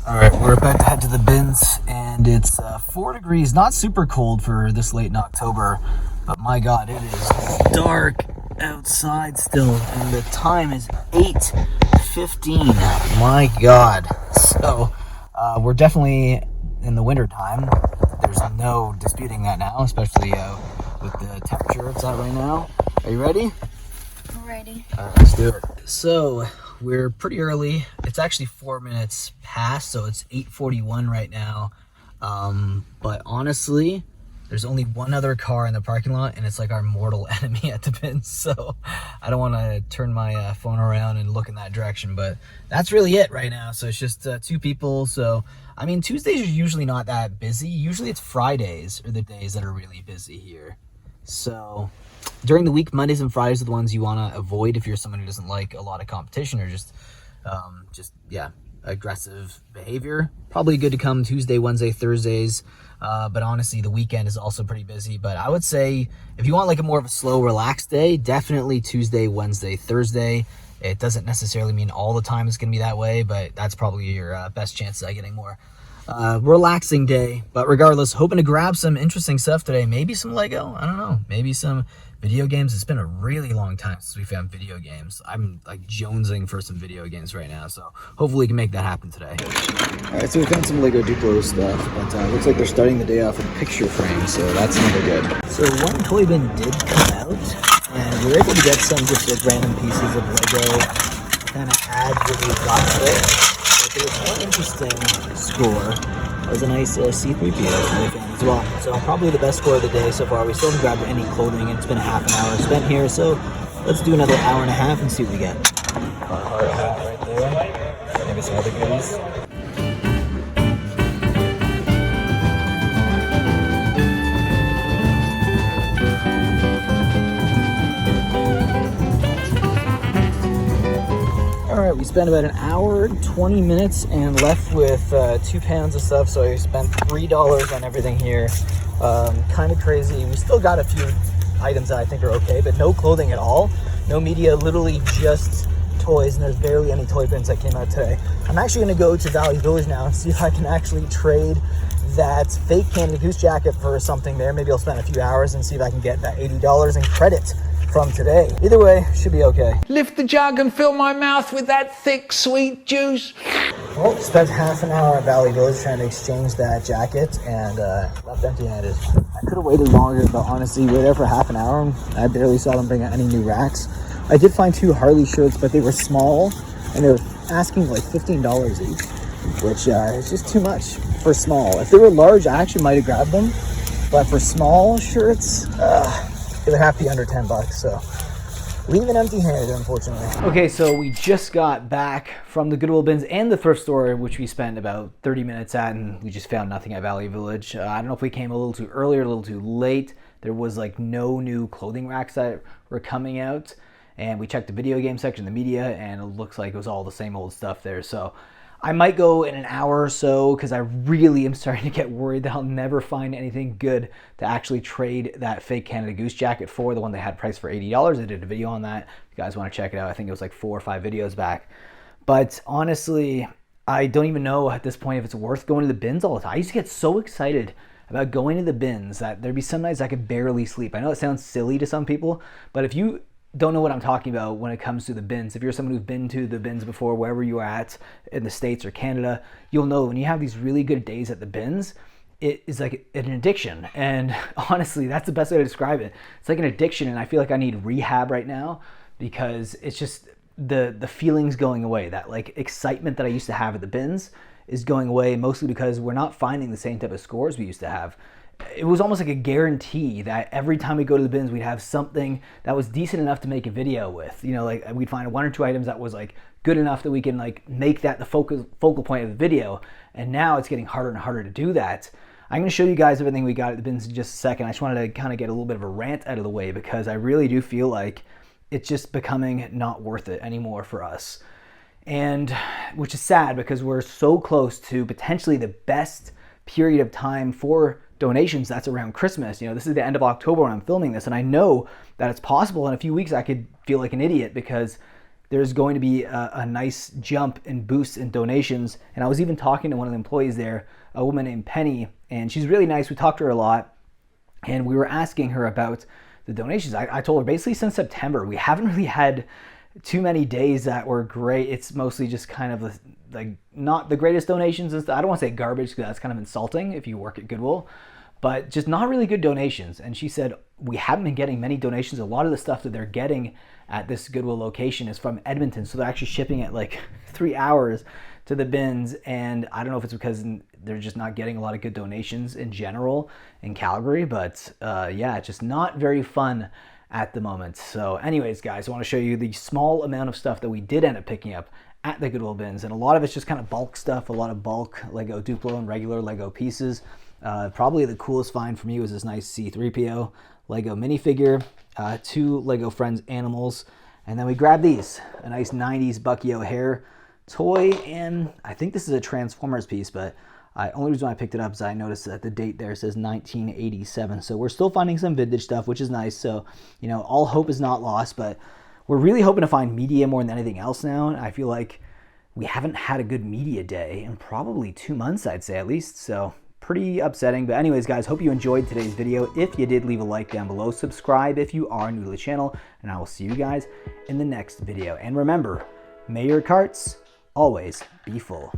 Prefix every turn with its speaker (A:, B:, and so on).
A: All right, we're about to head to the bins, and it's 4 degrees, not super cold for this late in October, but my God, it is dark outside still, and the time is 8:15. My God. So, we're definitely in the winter time. There's no disputing that now, especially with the temperature it's at right now. Are you ready?
B: Ready.
A: All right, let's do it. So we're pretty early. It's actually 4 minutes past, so it's 8:41 right now. But honestly, there's only one other car in the parking lot, and it's like our mortal enemy at the bins. So I don't want to turn my phone around and look in that direction, but that's really it right now. So it's just two people. So I mean, Tuesdays are usually not that busy. Usually it's Fridays are the days that are really busy here. So during the week, Mondays and Fridays are the ones you want to avoid if you're someone who doesn't like a lot of competition or just aggressive behavior. Probably good to come Tuesday, Wednesday, Thursdays. But honestly, the weekend is also pretty busy. But I would say if you want like a more of a slow, relaxed day, definitely Tuesday, Wednesday, Thursday. It doesn't necessarily mean all the time it's going to be that way, but that's probably your best chance at getting more relaxing day. But regardless, hoping to grab some interesting stuff today. Maybe some Lego. I don't know. Maybe some video games. It's been a really long time since we found video games. I'm like jonesing for some video games right now, so hopefully we can make that happen today. All right, so we found some Lego Duplo stuff, but looks like they're starting the day off with picture frames, so that's never good. So one toy bin did come out, and we were able to get some just like random pieces of Lego, kind of add what we got to it. But there was one interesting score. That was a nice C3PO that we found as well. So probably the best score of the day so far. We still haven't grabbed any clothing, and it's been a half an hour spent here. So let's do another hour and a half and see what we get. Heart hat right there. Maybe some other goodies. Alright, we spent about an hour, 20 minutes, and left with 2 pounds of stuff, so I spent $3 on everything here. Kind of crazy. We still got a few items that I think are okay, but no clothing at all. No media, literally just toys, and there's barely any toy bins that came out today. I'm actually going to go to Valley Village now and see if I can actually trade that fake Canada Goose jacket for something there. Maybe I'll spend a few hours and see if I can get that $80 in credit from today. Either way, should be okay.
C: Lift the jug and fill my mouth with that thick, sweet juice.
A: Well, spent half an hour at Valley Village trying to exchange that jacket and left empty-handed. I could have waited longer, but honestly, waited there for half an hour and I barely saw them bring out any new racks. I did find 2 Harley shirts, but they were small and they were asking like $15 each, which is just too much for small. If they were large, I actually might have grabbed them, but for small shirts, it would have to be under $10, so leaving empty-handed, unfortunately. Okay, so we just got back from the Goodwill bins and the thrift store, which we spent about 30 minutes at, and we just found nothing at Valley Village. I don't know if we came a little too early or a little too late. There was like no new clothing racks that were coming out, and we checked the video game section, the media, and it looks like it was all the same old stuff there. So I might go in an hour or so because I really am starting to get worried that I'll never find anything good to actually trade that fake Canada Goose jacket for, the one they had priced for $80. I did a video on that. If you guys want to check it out, I think it was like 4 or 5 videos back. But honestly, I don't even know at this point if it's worth going to the bins all the time. I used to get so excited about going to the bins that there'd be some nights I could barely sleep. I know it sounds silly to some people, but if you don't know what I'm talking about when it comes to the bins, if you're someone who's been to the bins before, wherever you are at in the States or Canada, you'll know when you have these really good days at the bins, it is like an addiction. And honestly, that's the best way to describe it. It's like an addiction, and I feel like I need rehab right now because it's just the feelings going away. That like excitement that I used to have at the bins is going away, mostly because we're not finding the same type of scores we used to have. It was almost like a guarantee that every time we go to the bins, we'd have something that was decent enough to make a video with. You know, like we'd find 1 or 2 items that was like good enough that we can like make that the focal point of the video. And now it's getting harder and harder to do that. I'm going to show you guys everything we got at the bins in just a second. I just wanted to kind of get a little bit of a rant out of the way because I really do feel like it's just becoming not worth it anymore for us. And which is sad because we're so close to potentially the best period of time for donations. That's around Christmas. You know, this is the end of October when I'm filming this, and I know that it's possible in a few weeks I could feel like an idiot because there's going to be a nice jump and boost in donations. And I was even talking to one of the employees there, a woman named Penny, and she's really nice. We talked to her a lot, and we were asking her about the donations. I told her basically since September, we haven't really had too many days that were great. It's mostly just kind of like not the greatest donations. I don't want to say garbage because that's kind of insulting if you work at Goodwill, but just not really good donations. And she said, we haven't been getting many donations. A lot of the stuff that they're getting at this Goodwill location is from Edmonton. So they're actually shipping it like 3 hours to the bins. And I don't know if it's because they're just not getting a lot of good donations in general in Calgary, but yeah, it's just not very fun at the moment. So anyways, guys, I want to show you the small amount of stuff that we did end up picking up at the Goodwill bins. And a lot of it's just kind of bulk stuff, a lot of bulk Lego Duplo and regular Lego pieces. Probably the coolest find for me was this nice C-3PO Lego minifigure, 2 Lego Friends animals, and then we grabbed these, a nice 90s Bucky O'Hare toy, and I think this is a Transformers piece, but only reason why I picked it up is I noticed that the date there says 1987, so we're still finding some vintage stuff, which is nice. So, you know, all hope is not lost, but we're really hoping to find media more than anything else now, and I feel like we haven't had a good media day in probably 2 months, I'd say at least, so pretty upsetting. But anyways, guys, hope you enjoyed today's video. If you did, leave a like down below, subscribe if you are new to the channel, and I will see you guys in the next video. And remember, may your carts always be full.